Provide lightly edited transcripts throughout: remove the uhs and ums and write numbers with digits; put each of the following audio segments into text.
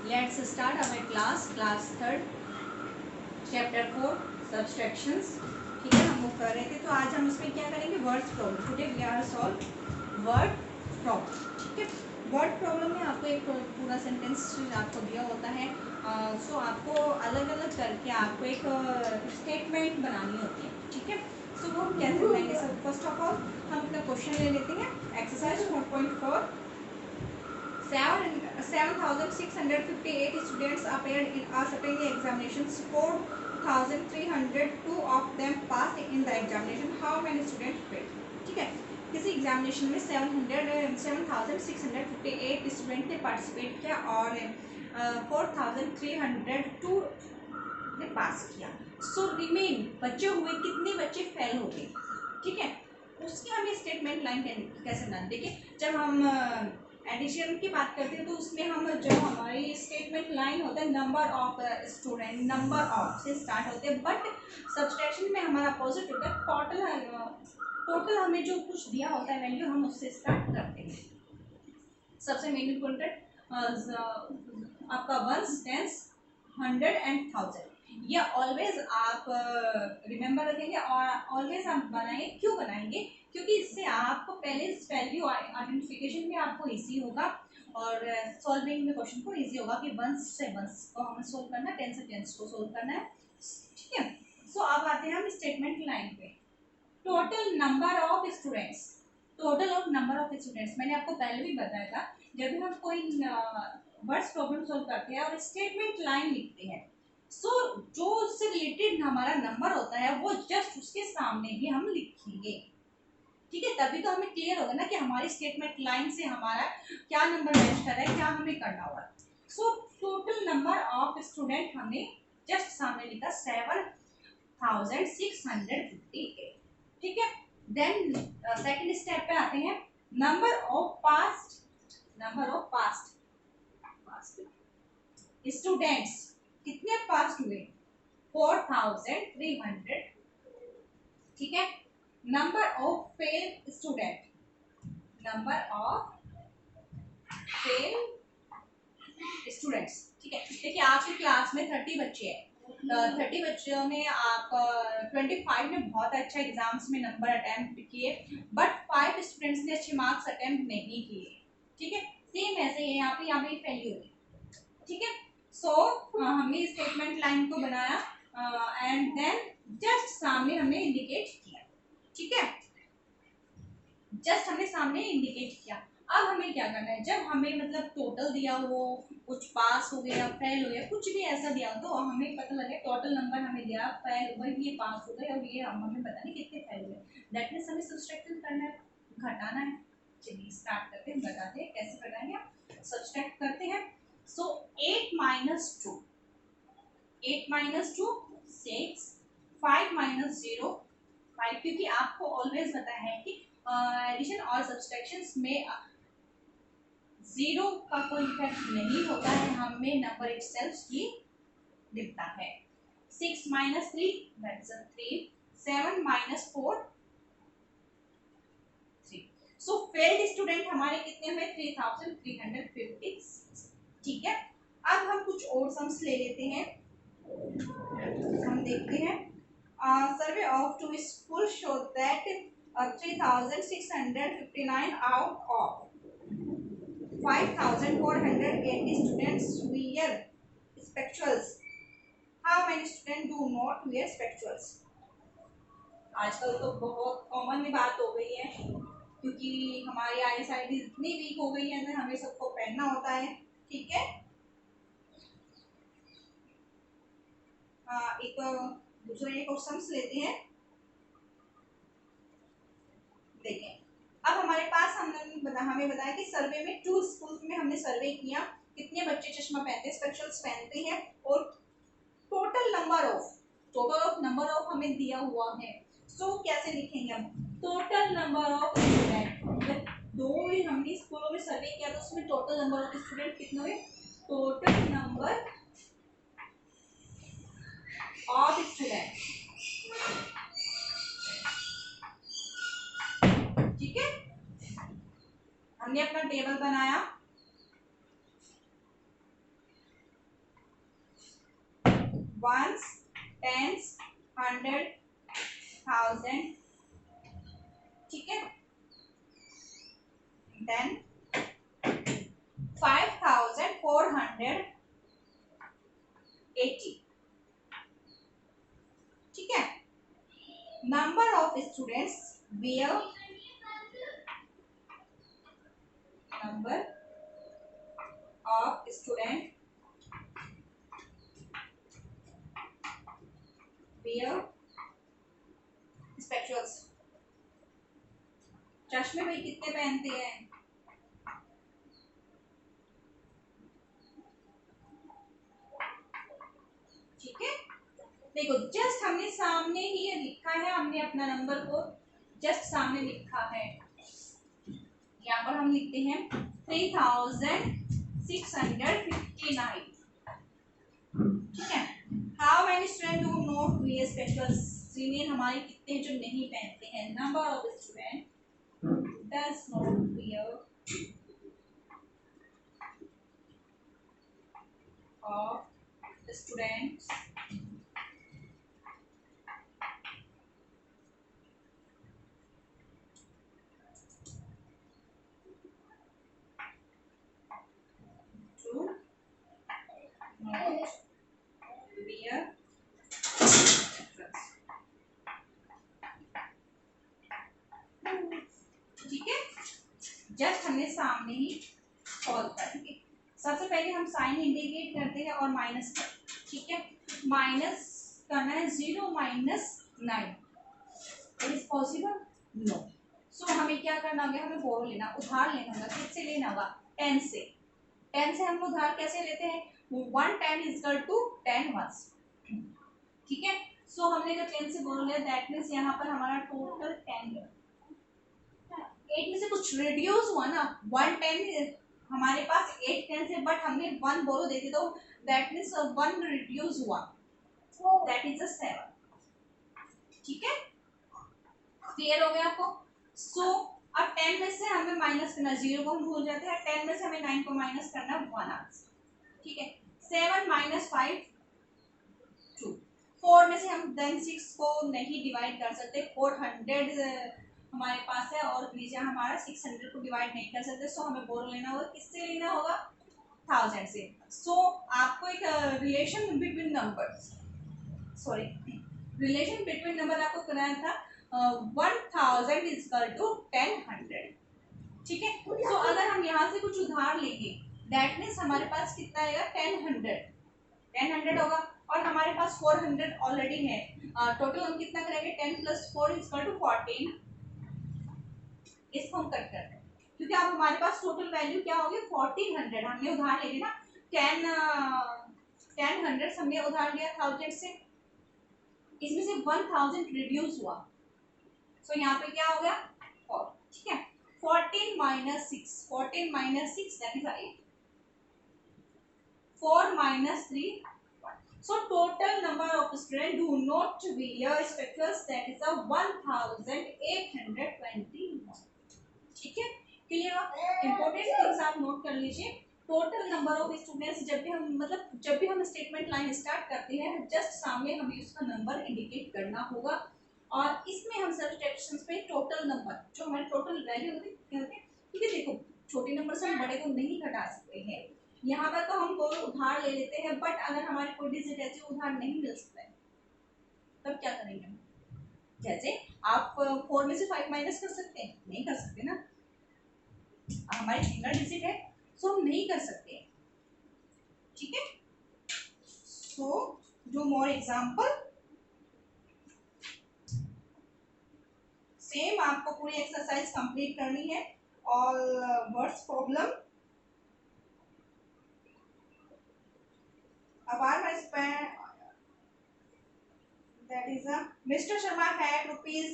Let's start our class third, chapter 4, subtractions. ठीक है, हम वो कर रहे थे, तो आज हम इसमें क्या करेंगे, words problem. Today we are solve word problem. ठीक है, वर्ड प्रॉब्लम में आपको एक पूरा सेंटेंस आपको दिया होता है. सो आपको अलग अलग करके आपको एक स्टेटमेंट बनानी होती है. ठीक है, सो वो हम कैसे बनाएंगे. सब फर्स्ट ऑफ ऑल हम अपना क्वेश्चन ले लेते हैं. Exercise 4.4. 7,658 students appeared in a certain examinations. 4,302 of them passed in the examination. How many students failed? ठीक है, किसी एग्जामिनेशन में 7,658 स्टूडेंट ने पार्टिसिपेट किया और 4,302 ने पास किया. सो रिमेन बचे हुए कितने बच्चे फेल हो गए. ठीक है, उसकी हमें स्टेटमेंट लाइन कैसे बनाते. देखिए, जब हम एडिशन की बात करते हैं तो उसमें हम जो हमारी स्टेटमेंट लाइन होता है number of student, number of से स्टार्ट होते हैं. बट सब्सट्रैक्शन में हमारा अपोजिट होता है. टोटल हमें जो कुछ दिया होता है वैल्यू, हम उससे स्टार्ट करते हैं. सबसे मेन इम्पोर्टेंट आपका वंस, टेंस, 100 एंड 1000. ये ऑलवेज आप रिमेंबर रखेंगे और ऑलवेज आप बनाएंगे. क्यों बनाएंगे? क्योंकि इससे आपको पहले वैल्यू आइडेंटिफिकेशन में आपको इजी होगा और सॉल्विंग में क्वेश्चन को इजी होगा कि वंस से वंस को हमें सोल्व करना है, टेंस से टेंस को सोल्व करना है. ठीक है, सो अब आते हैं हम स्टेटमेंट लाइन पे. Total number of students. Total of number of students मैंने आपको पहले भी बताया था. जब भी हम कोई वर्ड्स प्रॉब्लम सोल्व करते हैं और स्टेटमेंट लाइन लिखते हैं, सो जो उससे रिलेटेड हमारा नंबर होता है वो जस्ट उसके सामने ही हम लिखेंगे. ठीक है, तभी तो हमें क्लियर होगा ना कि हमारी स्टेटमेंट लाइन से हमारा क्या नंबर मैच कर रहा है, क्या हमें करना होगा. So total number of student हमने जस्ट सामने लिखा 7,658. ठीक है, देन सेकंड स्टेप पे आते हैं. नंबर ऑफ पास्ट स्टूडेंट्स कितने पास हुए, 4,300. ठीक है, नंबर ऑफ फेल स्टूडेंट, ठीक है. देखिए, आपकी क्लास में 30 बच्चे हैं. 30 बच्चों में आप 25 ने बहुत अच्छा एग्जाम्स में नंबर अटेम्प्ट किए, बट 5 स्टूडेंट्स ने अच्छे मार्क्स अटेम्प्ट नहीं किए. ठीक है, सेम ऐसे ही यहाँ पे फेल्यूर है. ठीक है, सो हमने स्टेटमेंट लाइन को बनाया एंड देन जस्ट सामने हमने इंडिकेट किया. ठीक है, जस्ट हमने सामने इंडिकेट किया. अब हमें क्या करना है, जब हमें मतलब टोटल दिया हो, कुछ पास हो गया, फेल हो गया, कुछ भी ऐसा दिया हो, तो हमें पता लगे टोटल नंबर हमें दिया, फेल हो गए, ये पास हो गए और ये हमें पता नहीं कितने फेल हुए. दैट मीन्स हमें सब्सट्रैक्ट करना है, घटाना है. चलिए स्टार्ट करते हैं, बताते हैं कैसे घटाएंगे. आप सब्सट्रैक्ट करते हैं. सो 8 minus 2, 6. 5 minus 0, 5. क्योंकि आपको ऑलवेज पता है कि एडिशन और सब्सट्रैक्शंस में जीरो का कोई इफेक्ट नहीं होता है, हमें नंबर इटसेल्फ ही दिखता है. 6 minus 3, that's a 3. 7 minus 4, 3. So failed student हमारे कितने हुए, 3,356. ठीक है, अब हम कुछ और सम्स ले लेते हैं. हम देखते हैं. Survey of 2 school show that 3,659 out of 5,480 students wear spectacles. How many students do not wear spectacles? आजकल तो बहुत कॉमन बात हो गई है, क्योंकि हमारी आई साइट इतनी वीक हो गई है, हमें सबको पहनना होता है. ठीक है, एक दूसरे क्वेश्चंस लेते हैं. देखें, अब हमारे पास हमें बताया कि सर्वे में 2 स्कूल्स में हमने सर्वे किया, कितने बच्चे चश्मा पहनते, स्पेक्टकल्स पहनते हैं, और टोटल नंबर ऑफ हमें दिया हुआ है. सो कैसे लिखेंगे हम, टोटल नंबर ऑफ स्टूडेंट. दो ही हमने स्कूलों में सर्वे किया तो उसमें टोटल नंबर ऑफ स्टूडेंट कितने हुए, टोटल नंबर ऑफ स्टूडेंट. ठीक है, हमने अपना टेबल बनाया. वंस, टेंस, 100, 1000, ठीक है, देन 5480, ठीक है। Number of students wear, number of student wear spectacles, चश्मे भाई कितने पहनते हैं? ठीक है, देखो जस्ट हमने सामने ही ये लिखा है, हमने अपना नंबर को जस्ट सामने लिखा है। यहाँ पर हम लिखते हैं 3659, ठीक है। How many student do not wear spectacles, remain हमारे कितने जो नहीं पहनते हैं। Number of student does not wear of students to not wear spectacles, ठीक है। जस्ट हमने सामने ही सॉल्व करेंगे। सबसे पहले हम साइन इंडिकेट करते हैं और माइनस कर, ठीक है। माइनस करना है 0 - 9, इट इज पॉसिबल नो। सो हमें क्या करना होगा, हमें बोरो लेना, उधार लेना होगा। किससे लेना होगा? 10 से। 10 से हम उधार कैसे लेते हैं? 1 10 इज इक्वल टू 10 वंस, ठीक है। सो हमने जब 10 से बोरो लिया, दैट मीन्स यहाँ पर हमारा टोटल 10 है। 8 में से कुछ रिड्यूस हुआ ना, 1 10 हमारे पास 8 10 से, बट हमने 1 बोरो दे दी, तो दैट मीन्स 1 रिड्यूस हुआ, दैट इज 7, ठीक है। क्लियर हो गया आपको? सो अब 10 में से हमें माइनस करना, 0 को हम भूल जाते हैं, 10 में से हमें 9 को माइनस करना 1 आंसर, ठीक है। 7 - 5 2, 4 में से हम देन 6 को नहीं डिवाइड कर सकते, 400 हमारे पास है और नीचे हमारा 600 को डिवाइड नहीं कर सकते। सो हमें बोरो लेना होगा, किससे लेना होगा? 1000 से। सो आपको एक relation between numbers, sorry, relation between number आपको कराना था 1000 इज इक्वल टू 1000, ठीक है। सो अगर हम यहाँ से कुछ उधार लेंगे, दैट मीन्स हमारे पास कितना आएगा? 1000 होगा, और हमारे पास 400 ऑलरेडी है। टोटल हम कितना करेंगे? 10 + 4 इज इक्वल टू 14, इसको हम कट करते हैं, क्योंकि अब हमारे पास टोटल वैल्यू क्या होगी? 1400। हमने उधार ले लिया ना, 10 हमने उधार लिया 1000 से, इसमें से 1000 रिड्यूस हुआ। सो यहाँ पे क्या हो गया? 4, ठीक है। 14 - 6, 14 - 6 that is 8, 4 - 3 1. So total number of students do not wear spectacles, that is 1821, ठीक है। क्लियर हो? इंपॉर्टेंट थिंग्स आप नोट कर लीजिए। टोटल नंबर ऑफ स्टूडेंट्स, जब भी हम स्टेटमेंट लाइन स्टार्ट करते हैं, जस्ट सामने हमें उसका नंबर इंडिकेट करना होगा, और इसमें हम सब्सट्रैक्शंस पे टोटल नंबर, जो हमारे टोटल वैल्यू होती है, ठीक है। देखो छोटे नंबर से हम बड़े को नहीं घटा सकते हैं, यहाँ पर तो हम दोनों उधार ले लेते हैं, बट अगर हमारे कोई डिजिट ऐसे उधार नहीं मिल सकता है, तब क्या करेंगे? जैसे आप 4 में से 5 माइनस कर सकते हैं? नहीं कर सकते ना, हमारे सिंगल डिजिट है, सो हम नहीं कर सकते, ठीक है। So do more example, same आपको पूरी एक्सरसाइज कंप्लीट करनी है, all words problem. Apart my spend, that is Mr. Sharma had rupees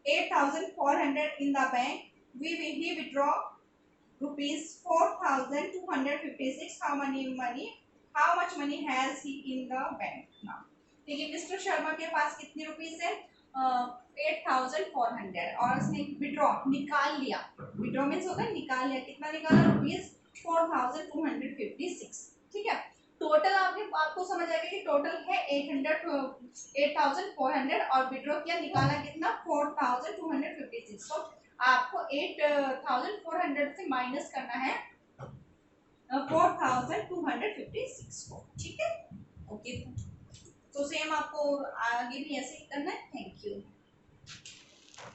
8,400 in the bank. He withdraw rupees 4,256. How much money has he in the bank now? ठीक है, mister Sharma के पास कितनी rupees है? 8,400, और उसने withdraw निकाल लिया, विड्रॉ मीन्स होगा निकाल लिया, कितना निकाला? रुपीस 4,256, ठीक है। टोटल आपको समझ आएगा कि टोटल है 8,400 और विड्रॉ किया निकाला कितना 4,256। तो आपको 8,400 से माइनस करना है 4,256 को। ठीक है, ओके। तो सेम आपको आगे भी ऐसे ही करना है। Thank you.